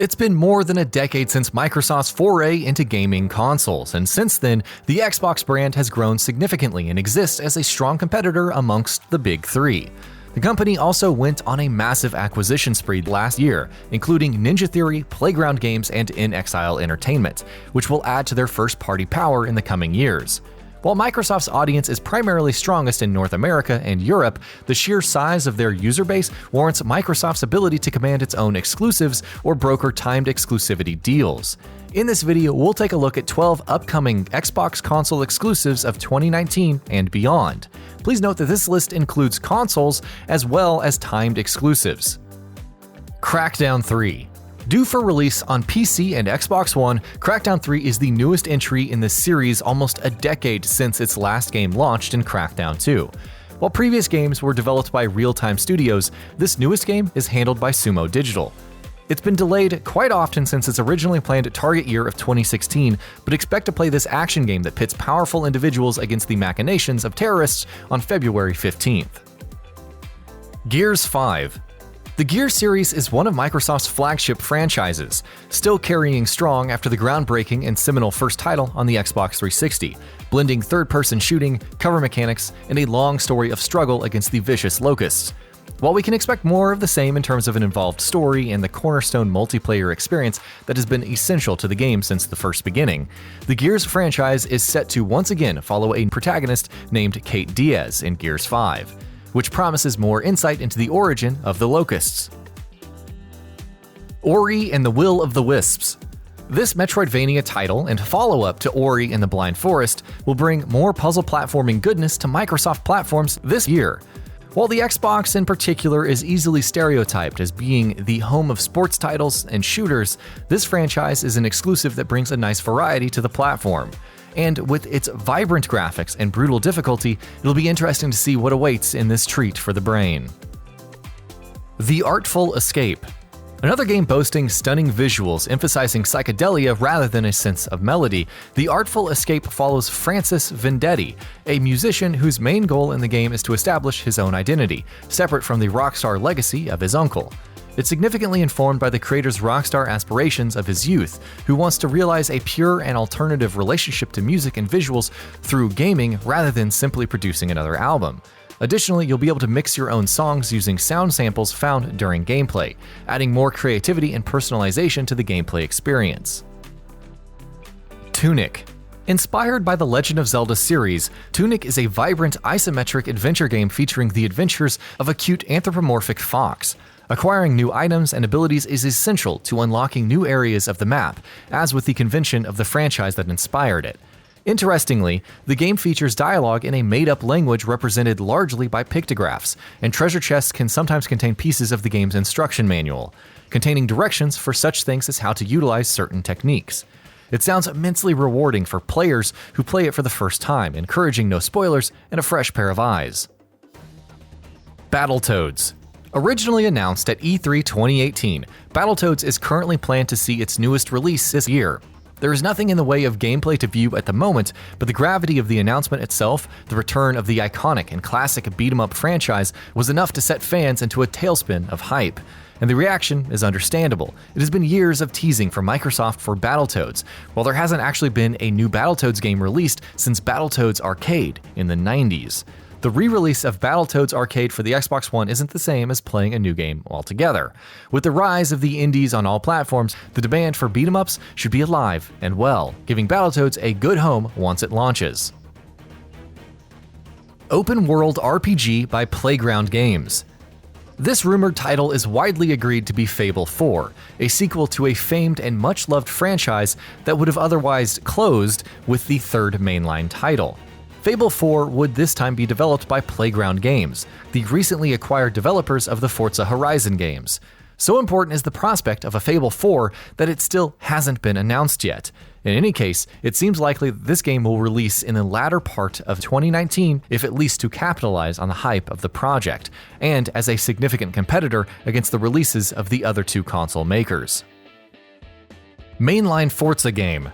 It's been more than a decade since Microsoft's foray into gaming consoles, and since then, the Xbox brand has grown significantly and exists as a strong competitor amongst the big three. The company also went on a massive acquisition spree last year, including Ninja Theory, Playground Games, and In Exile Entertainment, which will add to their first-party power in the coming years. While Microsoft's audience is primarily strongest in North America and Europe, the sheer size of their user base warrants Microsoft's ability to command its own exclusives or broker timed exclusivity deals. In this video, we'll take a look at 12 upcoming Xbox console exclusives of 2019 and beyond. Please note that this list includes consoles as well as timed exclusives. Crackdown 3. Due for release on PC and Xbox One, Crackdown 3 is the newest entry in this series almost a decade since its last game launched in Crackdown 2. While previous games were developed by Real-Time Studios, this newest game is handled by Sumo Digital. It's been delayed quite often since its originally planned target year of 2016, but expect to play this action game that pits powerful individuals against the machinations of terrorists on February 15th. Gears 5. The Gears series is one of Microsoft's flagship franchises, still carrying strong after the groundbreaking and seminal first title on the Xbox 360, blending third-person shooting, cover mechanics, and a long story of struggle against the vicious locusts. While we can expect more of the same in terms of an involved story and the cornerstone multiplayer experience that has been essential to the game since the first beginning, the Gears franchise is set to once again follow a protagonist named Kate Diaz in Gears 5. Which promises more insight into the origin of the locusts. Ori and the Will of the Wisps. This Metroidvania title and follow-up to Ori and the Blind Forest will bring more puzzle platforming goodness to Microsoft platforms this year. While the Xbox in particular is easily stereotyped as being the home of sports titles and shooters, this franchise is an exclusive that brings a nice variety to the platform. And with its vibrant graphics and brutal difficulty, it'll be interesting to see what awaits in this treat for the brain. The Artful Escape. Another game boasting stunning visuals emphasizing psychedelia rather than a sense of melody, The Artful Escape follows Francis Vendetti, a musician whose main goal in the game is to establish his own identity, separate from the rockstar legacy of his uncle. It's significantly informed by the creator's rockstar aspirations of his youth, who wants to realize a pure and alternative relationship to music and visuals through gaming rather than simply producing another album. Additionally, you'll be able to mix your own songs using sound samples found during gameplay, adding more creativity and personalization to the gameplay experience. Tunic. Inspired by the Legend of Zelda series, Tunic is a vibrant isometric adventure game featuring the adventures of a cute anthropomorphic fox. Acquiring new items and abilities is essential to unlocking new areas of the map, as with the convention of the franchise that inspired it. Interestingly, the game features dialogue in a made-up language represented largely by pictographs, and treasure chests can sometimes contain pieces of the game's instruction manual, containing directions for such things as how to utilize certain techniques. It sounds immensely rewarding for players who play it for the first time, encouraging no spoilers and a fresh pair of eyes. Battletoads. Originally announced at E3 2018, Battletoads is currently planned to see its newest release this year. There is nothing in the way of gameplay to view at the moment, but the gravity of the announcement itself, the return of the iconic and classic beat-em-up franchise, was enough to set fans into a tailspin of hype. And the reaction is understandable. It has been years of teasing from Microsoft for Battletoads, while there hasn't actually been a new Battletoads game released since Battletoads Arcade in the 90s. The re-release of Battletoads Arcade for the Xbox One isn't the same as playing a new game altogether. With the rise of the indies on all platforms, the demand for beat-em-ups should be alive and well, giving Battletoads a good home once it launches. Open World RPG by Playground Games. This rumored title is widely agreed to be Fable 4, a sequel to a famed and much-loved franchise that would have otherwise closed with the third mainline title. Fable 4 would this time be developed by Playground Games, the recently acquired developers of the Forza Horizon games. So important is the prospect of a Fable 4 that it still hasn't been announced yet. In any case, it seems likely that this game will release in the latter part of 2019, if at least to capitalize on the hype of the project, and as a significant competitor against the releases of the other two console makers. Mainline Forza game.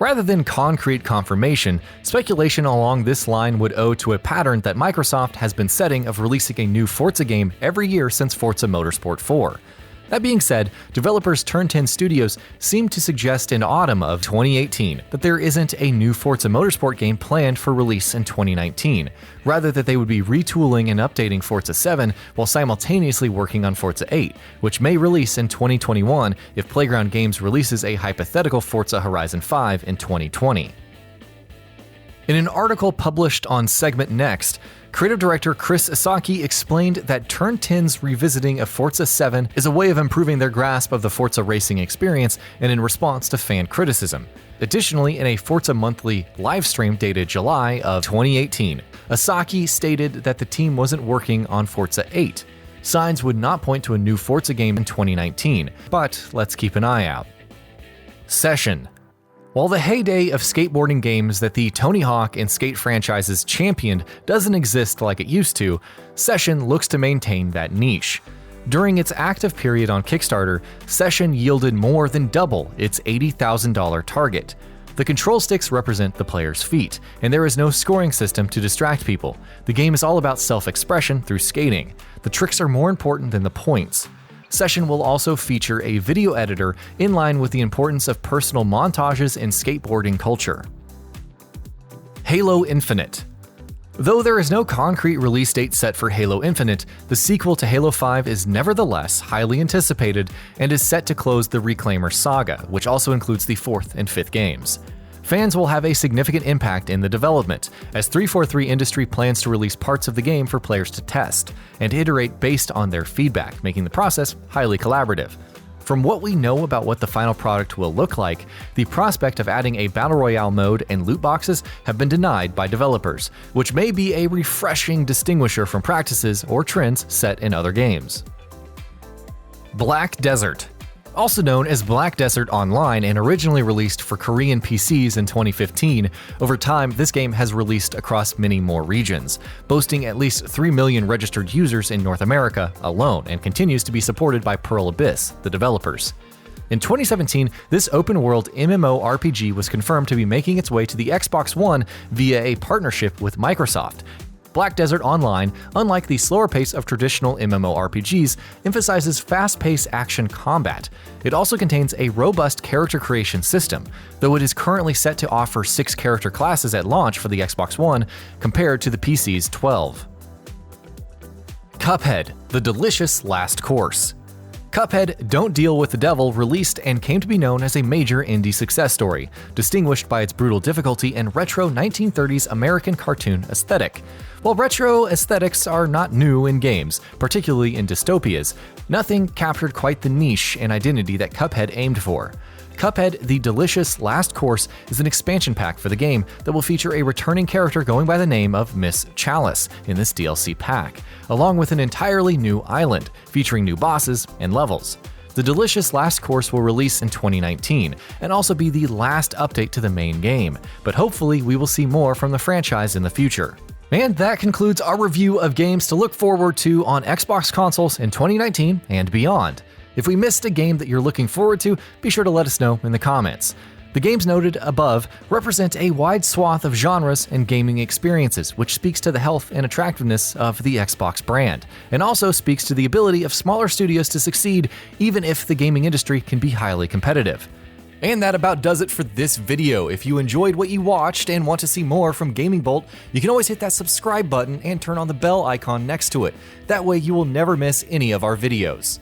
Rather than concrete confirmation, speculation along this line would owe to a pattern that Microsoft has been setting of releasing a new Forza game every year since Forza Motorsport 4. That being said, developers Turn10 Studios seem to suggest in autumn of 2018 that there isn't a new Forza Motorsport game planned for release in 2019, rather that they would be retooling and updating Forza 7 while simultaneously working on Forza 8, which may release in 2021 if Playground Games releases a hypothetical Forza Horizon 5 in 2020. In an article published on Segment Next, creative director Chris Isaki explained that Turn10's revisiting of Forza 7 is a way of improving their grasp of the Forza racing experience and in response to fan criticism. Additionally, in a Forza Monthly livestream dated July of 2018, Isaki stated that the team wasn't working on Forza 8. Signs would not point to a new Forza game in 2019, but let's keep an eye out. Session. While the heyday of skateboarding games that the Tony Hawk and Skate franchises championed doesn't exist like it used to, Session looks to maintain that niche. During its active period on Kickstarter, Session yielded more than double its $80,000 target. The control sticks represent the player's feet, and there is no scoring system to distract people. The game is all about self-expression through skating. The tricks are more important than the points. Session will also feature a video editor in line with the importance of personal montages in skateboarding culture. Halo Infinite. Though there is no concrete release date set for Halo Infinite, the sequel to Halo 5 is nevertheless highly anticipated and is set to close the Reclaimer saga, which also includes the 4th and 5th games. Fans will have a significant impact in the development, as 343 Industry plans to release parts of the game for players to test and iterate based on their feedback, making the process highly collaborative. From what we know about what the final product will look like, the prospect of adding a Battle Royale mode and loot boxes have been denied by developers, which may be a refreshing distinguisher from practices or trends set in other games. Black Desert. Also known as Black Desert Online and originally released for Korean PCs in 2015, over time this game has released across many more regions, boasting at least 3 million registered users in North America alone and continues to be supported by Pearl Abyss, the developers. In 2017, this open-world MMORPG was confirmed to be making its way to the Xbox One via a partnership with Microsoft. Black Desert Online, unlike the slower pace of traditional MMORPGs, emphasizes fast-paced action combat. It also contains a robust character creation system, though it is currently set to offer 6 character classes at launch for the Xbox One, compared to the PC's 12. Cuphead: The Delicious Last Course. Cuphead Don't Deal with the Devil released and came to be known as a major indie success story, distinguished by its brutal difficulty and retro 1930s American cartoon aesthetic. While retro aesthetics are not new in games, particularly in dystopias, nothing captured quite the niche and identity that Cuphead aimed for. Cuphead The Delicious Last Course is an expansion pack for the game that will feature a returning character going by the name of Miss Chalice in this DLC pack, along with an entirely new island, featuring new bosses and levels. The Delicious Last Course will release in 2019 and also be the last update to the main game, but hopefully we will see more from the franchise in the future. And that concludes our review of games to look forward to on Xbox consoles in 2019 and beyond. If we missed a game that you're looking forward to, be sure to let us know in the comments. The games noted above represent a wide swath of genres and gaming experiences, which speaks to the health and attractiveness of the Xbox brand, and also speaks to the ability of smaller studios to succeed even if the gaming industry can be highly competitive. And that about does it for this video. If you enjoyed what you watched and want to see more from GamingBolt, you can always hit that subscribe button and turn on the bell icon next to it. That way you will never miss any of our videos.